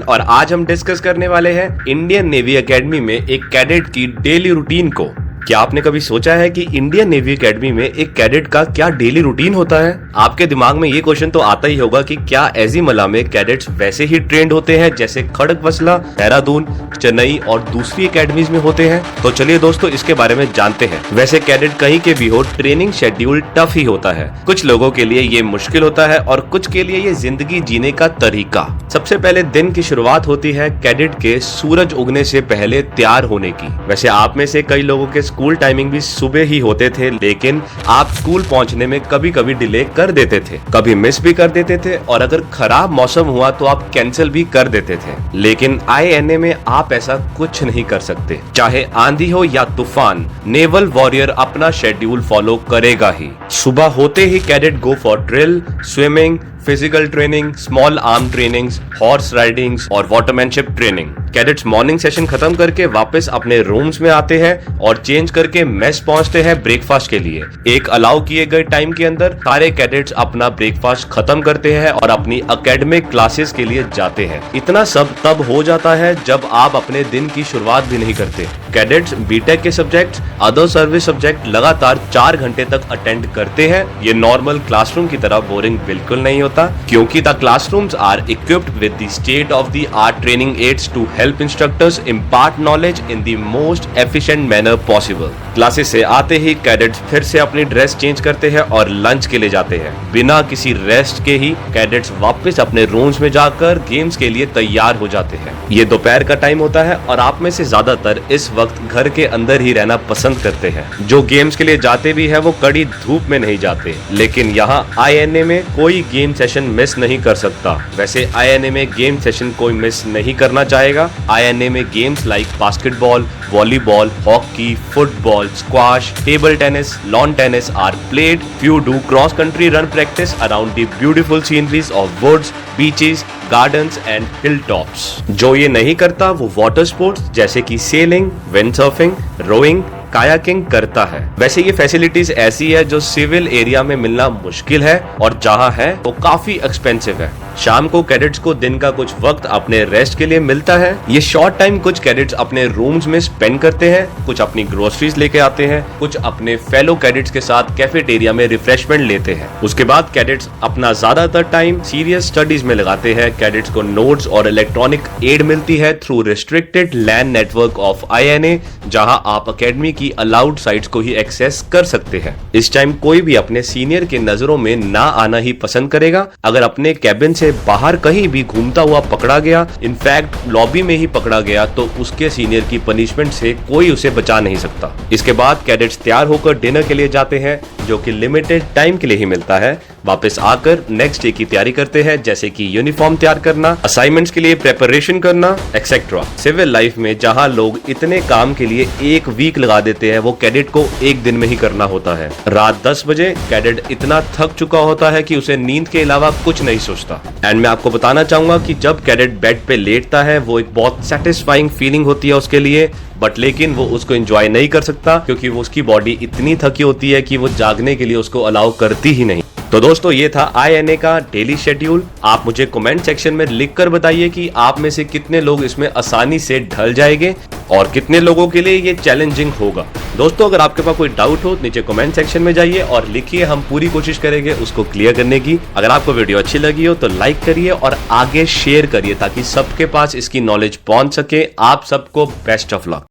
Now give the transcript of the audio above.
और आज हम डिस्कस करने वाले हैं इंडियन नेवी एकेडमी में एक कैडेट की डेली रूटीन को। क्या आपने कभी सोचा है कि इंडियन नेवी एकेडमी में एक कैडेट का क्या डेली रूटीन होता है? आपके दिमाग में ये क्वेश्चन तो आता ही होगा कि क्या एज़ीमला में कैडेट्स वैसे ही ट्रेंड होते हैं जैसे खड़गवसला, देहरादून, चेन्नई और दूसरी एकेडमीज में होते हैं? तो चलिए दोस्तों इसके बारे में जानते हैं। वैसे कैडेट कहीं के भी हो, ट्रेनिंग शेड्यूल टफ ही होता है। कुछ लोगों के लिए ये मुश्किल होता है और कुछ के लिए ये जिंदगी जीने का तरीका। सबसे पहले दिन की शुरुआत होती है कैडेट के सूरज उगने से पहले तैयार होने की। वैसे आप में से कई लोगों के स्कूल टाइमिंग भी सुबह ही होते थे, लेकिन आप स्कूल पहुंचने में कभी कभी डिले कर देते थे, कभी मिस भी कर देते थे और अगर खराब मौसम हुआ तो आप कैंसिल भी कर देते थे। लेकिन आईएनए में आप ऐसा कुछ नहीं कर सकते। चाहे आंधी हो या तूफान, नेवल वॉरियर अपना शेड्यूल फॉलो करेगा ही। सुबह होते ही cadet go for drill, swimming, physical training, small arm trainings, horse ridings और watermanship training. Cadets morning session खत्म करके वापस अपने रूम्स में आते हैं और चेंज करके मेस पहुंचते हैं ब्रेकफास्ट के लिए। एक अलाउ किए गए टाइम के अंदर सारे कैडेट्स अपना ब्रेकफास्ट खत्म करते हैं और अपनी एकेडमिक क्लासेस के लिए जाते हैं। इतना सब तब हो जाता है जब आप अपने दिन की शुरुआत भी नहीं करते। कैडेट्स बीटेक के सब्जेक्ट्स, अदर सर्विस सब्जेक्ट लगातार 4 घंटे तक अटेंड करते हैं। ये नॉर्मल क्लासरूम की तरह बोरिंग बिल्कुल नहीं होता, क्योंकि the classrooms are equipped with the state of the art training aids to help instructors impart knowledge in the most efficient manner possible. Classes से आते ही कैडेट्स फिर से अपनी ड्रेस चेंज करते हैं और लंच के लिए जाते हैं। बिना किसी रेस्ट के ही कैडेट्स वापस अपने रूम्स में जाकर गेम्स के लिए तैयार हो जाते हैं। ये दोपहर का टाइम होता है और आप में से ज्यादातर इस वक्त घर के अंदर ही रहना पसंद करते हैं। जो गेम्स के लिए जाते भी है वो कड़ी धूप में नहीं जाते, लेकिन यहाँ आईएनए में कोई गेम सेशन मिस नहीं कर सकता। वैसे आईएनए में गेम सेशन कोई मिस नहीं करना चाहेगा। आईएनए में games like basketball, volleyball, hockey, football, squash, table tennis, lawn tennis are played. Few do cross country run practice around the beautiful sceneries of woods, beaches, gardens and hilltops. जो ये नहीं करता वो water sports जैसे कि selling, windsurfing, rowing, kayaking करता है। वैसे ये फैसिलिटीज ऐसी है जो सिविल एरिया में मिलना मुश्किल है और जहां है वो काफी एक्सपेंसिव है। शाम को कैडेट्स को दिन का कुछ वक्त अपने रेस्ट के लिए मिलता है। ये शॉर्ट टाइम कुछ कैडेट्स अपने रूम्स में स्पेंड करते हैं, कुछ अपनी ग्रोसरीज लेके आते हैं, कुछ अपने फेलो कैडेट्स के साथ कैफेटेरिया में रिफ्रेशमेंट लेते हैं। उसके बाद कैडेट्स अपना ज्यादातर टाइम सीरियस स्टडीज में लगाते हैं। कैडेट्स को नोट्स और इलेक्ट्रॉनिक एड मिलती है through restricted LAN network of INA, जहां आप एकेडमी की अलाउड साइट्स को ही एक्सेस कर सकते हैं। इस टाइम कोई भी अपने सीनियर के नजरों में ना आना ही पसंद करेगा। अगर अपने कैबिन से बाहर कहीं भी घूमता हुआ पकड़ा गया, इनफैक्ट लॉबी में ही पकड़ा गया, तो उसके सीनियर की पनिशमेंट से कोई उसे बचा नहीं सकता। इसके बाद कैडेट्स तैयार होकर डिनर के लिए जाते हैं, जो कि लिमिटेड टाइम के लिए ही मिलता है। वापस आकर नेक्स्ट डे की तैयारी करते हैं, जैसे कि यूनिफॉर्म तैयार करना, असाइनमेंट्स के लिए प्रिपरेशन करना, एक्सेट्रा। सिविल लाइफ में जहां लोग इतने काम के लिए 1 वीक लगा देते हैं, वो कैडेट को 1 दिन में ही करना होता है। रात 10 बजे कैडेट इतना थक चुका होता है कि उसे नींद के अलावा कुछ नहीं सोचता। एंड मैं आपको बताना चाहूंगा कि जब कैडेट बेड पे लेटता है वो एक बहुत सेटिस्फाइंग फीलिंग होती है उसके लिए, बट लेकिन वो उसको एंजॉय नहीं कर सकता क्योंकि वो उसकी बॉडी इतनी थकी होती है कि वो जागने के लिए उसको अलाउ करती ही नहीं। तो दोस्तों ये था आईएनए का डेली शेड्यूल। आप मुझे कमेंट सेक्शन में लिखकर बताइए कि आप में से कितने लोग इसमें आसानी से ढल जाएंगे और कितने लोगों के लिए ये चैलेंजिंग होगा। दोस्तों अगर आपके पास कोई डाउट हो नीचे कमेंट सेक्शन में जाइए और लिखिए, हम पूरी कोशिश करेंगे उसको क्लियर करने की। अगर आपको वीडियो अच्छी लगी हो तो लाइक करिए और आगे शेयर करिए ताकि सबके पास इसकी नॉलेज पहुंच सके। आप सबको बेस्ट ऑफ लक।